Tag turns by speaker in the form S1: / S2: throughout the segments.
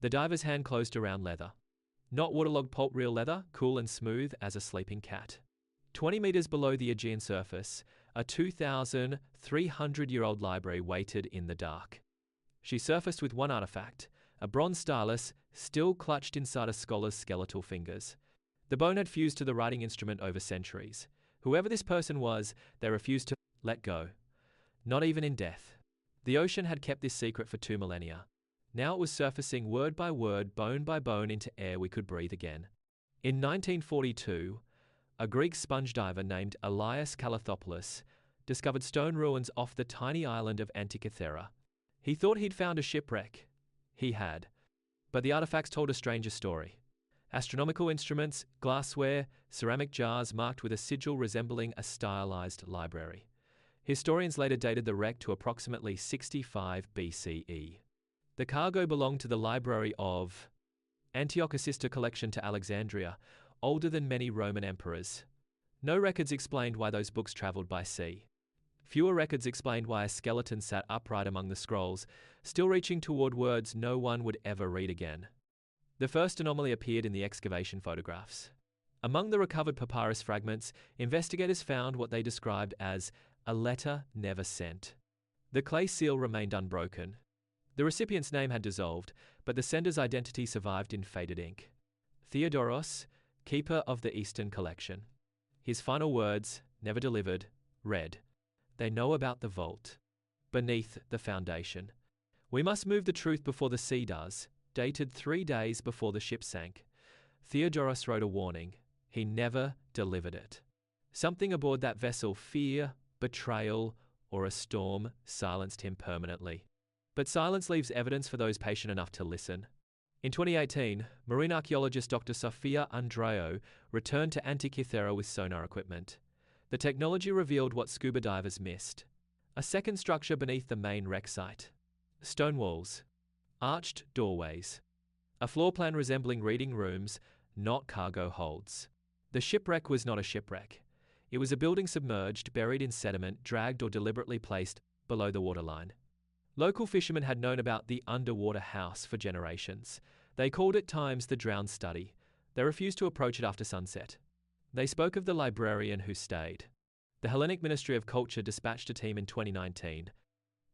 S1: The diver's hand closed around leather. Not waterlogged pulp, real leather, cool and smooth as a sleeping cat. 20 meters below the Aegean surface, a 2,300-year-old library waited in the dark. She surfaced with one artifact, a bronze stylus still clutched inside a scholar's skeletal fingers. The bone had fused to the writing instrument over centuries. Whoever this person was, they refused to let go. Not even in death. The ocean had kept this secret for 2 millennia. Now it was surfacing word by word, bone by bone into air we could breathe again. In 1942, a Greek sponge diver named Elias Kalathopoulos discovered stone ruins off the tiny island of Antikythera. He thought he'd found a shipwreck. He had. But the artifacts told a stranger story. Astronomical instruments, glassware, ceramic jars marked with a sigil resembling a stylized library. Historians later dated the wreck to approximately 65 BCE. The cargo belonged to the Library of Antioch, a sister collection to Alexandria, older than many Roman emperors. No records explained why those books traveled by sea. Fewer records explained why a skeleton sat upright among the scrolls, still reaching toward words no one would ever read again. The first anomaly appeared in the excavation photographs. Among the recovered papyrus fragments, investigators found what they described as a letter never sent. The clay seal remained unbroken. The recipient's name had dissolved, but the sender's identity survived in faded ink. Theodoros, keeper of the Eastern collection. His final words, never delivered, read, "They know about the vault. Beneath the foundation. We must move the truth before the sea does," dated 3 days before the ship sank. Theodoros wrote a warning. He never delivered it. Something aboard that vessel, fear, betrayal, or a storm, silenced him permanently. But silence leaves evidence for those patient enough to listen. In 2018, marine archaeologist Dr. Sophia Andreou returned to Antikythera with sonar equipment. The technology revealed what scuba divers missed. A second structure beneath the main wreck site. Stone walls. Arched doorways. A floor plan resembling reading rooms, not cargo holds. The shipwreck was not a shipwreck. It was a building submerged, buried in sediment, dragged or deliberately placed below the waterline. Local fishermen had known about the underwater house for generations. They called it times the drowned study. They refused to approach it after sunset. They spoke of the librarian who stayed. The Hellenic Ministry of Culture dispatched a team in 2019.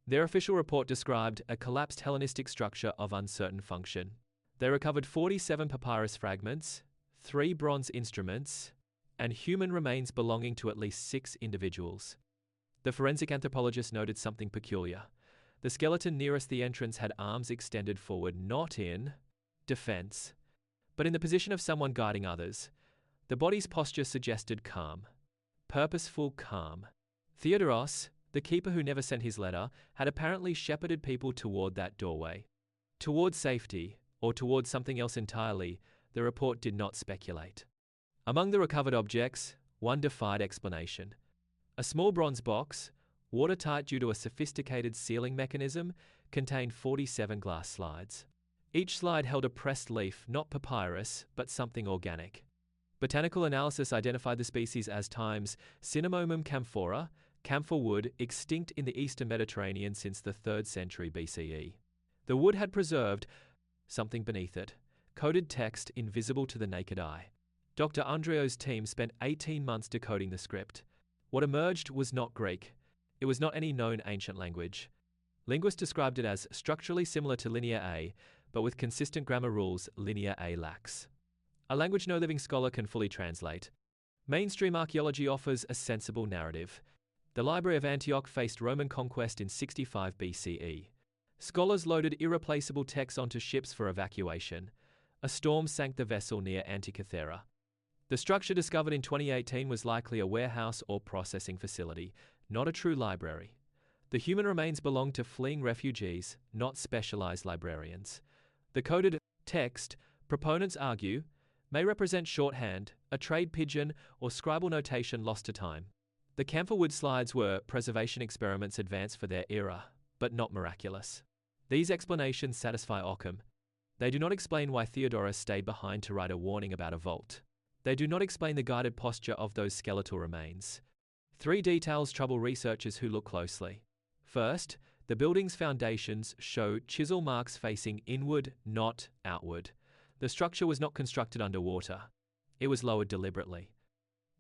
S1: Their official report described a collapsed Hellenistic structure of uncertain function. They recovered 47 papyrus fragments, 3 bronze instruments, and human remains belonging to at least 6 individuals. The forensic anthropologist noted something peculiar. The skeleton nearest the entrance had arms extended forward, not in defense, but in the position of someone guiding others. The body's posture suggested calm. Purposeful calm. Theodoros, the keeper who never sent his letter, had apparently shepherded people toward that doorway. Toward safety, or toward something else entirely, the report did not speculate. Among the recovered objects, one defied explanation. A small bronze box, watertight due to a sophisticated sealing mechanism, contained 47 glass slides. Each slide held a pressed leaf, not papyrus, but something organic. Botanical analysis identified the species as times Cinnamomum camphora, camphor wood, extinct in the eastern Mediterranean since the 3rd century BCE. The wood had preserved something beneath it, coded text invisible to the naked eye. Dr. Andreou's team spent 18 months decoding the script. What emerged was not Greek. It was not any known ancient language. Linguists described it as structurally similar to Linear A, but with consistent grammar rules Linear A lacks. A language no living scholar can fully translate. Mainstream archaeology offers a sensible narrative. The Library of Antioch faced Roman conquest in 65 BCE. Scholars loaded irreplaceable texts onto ships for evacuation. A storm sank the vessel near Antikythera. The structure discovered in 2018 was likely a warehouse or processing facility, not a true library. The human remains belonged to fleeing refugees, not specialized librarians. The coded text, proponents argue, may represent shorthand, a trade pigeon, or scribal notation lost to time. The camphor wood slides were preservation experiments advanced for their era, but not miraculous. These explanations satisfy Occam. They do not explain why Theodoros stayed behind to write a warning about a vault. They do not explain the guided posture of those skeletal remains. 3 details trouble researchers who look closely. First, The building's foundations show chisel marks facing inward, not outward. The structure was not constructed underwater. It was lowered deliberately.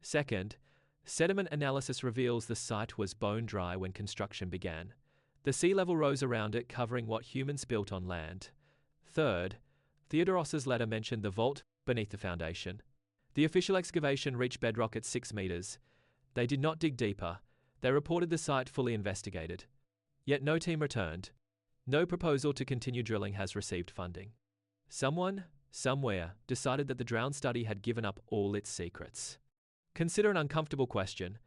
S1: Second, sediment analysis reveals the site was bone dry when construction began. The sea level rose around it, covering what humans built on land. Third, Theodoros's letter mentioned the vault beneath the foundation. The official excavation reached bedrock at 6 meters. They did not dig deeper. They reported the site fully investigated. Yet no team returned. No proposal to continue drilling has received funding. Someone, somewhere, decided that the drowned study had given up all its secrets. Consider an uncomfortable question.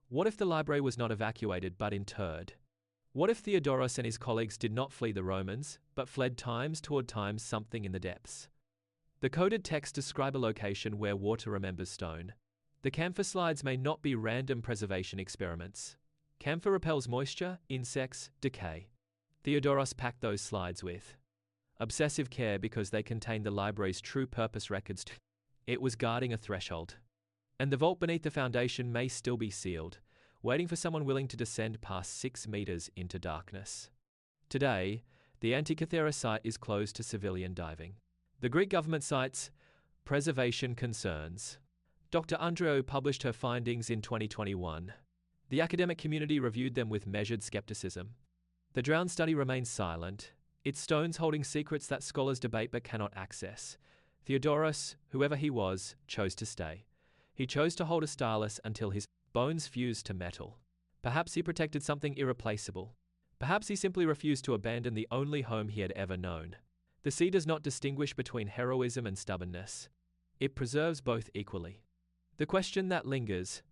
S1: What if the library was not evacuated but interred? What if Theodoros and his colleagues did not flee the Romans, but fled times toward times something in the depths? The coded texts describe a location where water remembers stone. The camphor slides may not be random preservation experiments. Camphor repels moisture, insects, decay. Theodoros packed those slides with obsessive care because they contained the library's true purpose records. It was guarding a threshold. And the vault beneath the foundation may still be sealed, waiting for someone willing to descend past 6 meters into darkness. Today, the Antikythera site is closed to civilian diving. The Greek government cites preservation concerns. Dr. Andreou published her findings in 2021. The academic community reviewed them with measured skepticism. The drowned study remains silent, its stones holding secrets that scholars debate but cannot access. Theodoros, whoever he was, chose to stay. He chose to hold a stylus until his bones fused to metal. Perhaps he protected something irreplaceable. Perhaps he simply refused to abandon the only home he had ever known. The sea does not distinguish between heroism and stubbornness. It preserves both equally. The question that lingers: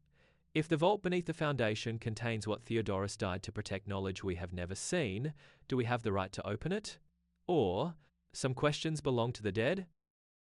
S1: if the vault beneath the foundation contains what Theodoros died to protect, knowledge we have never seen, do we have the right to open it? Or, some questions belong to the dead?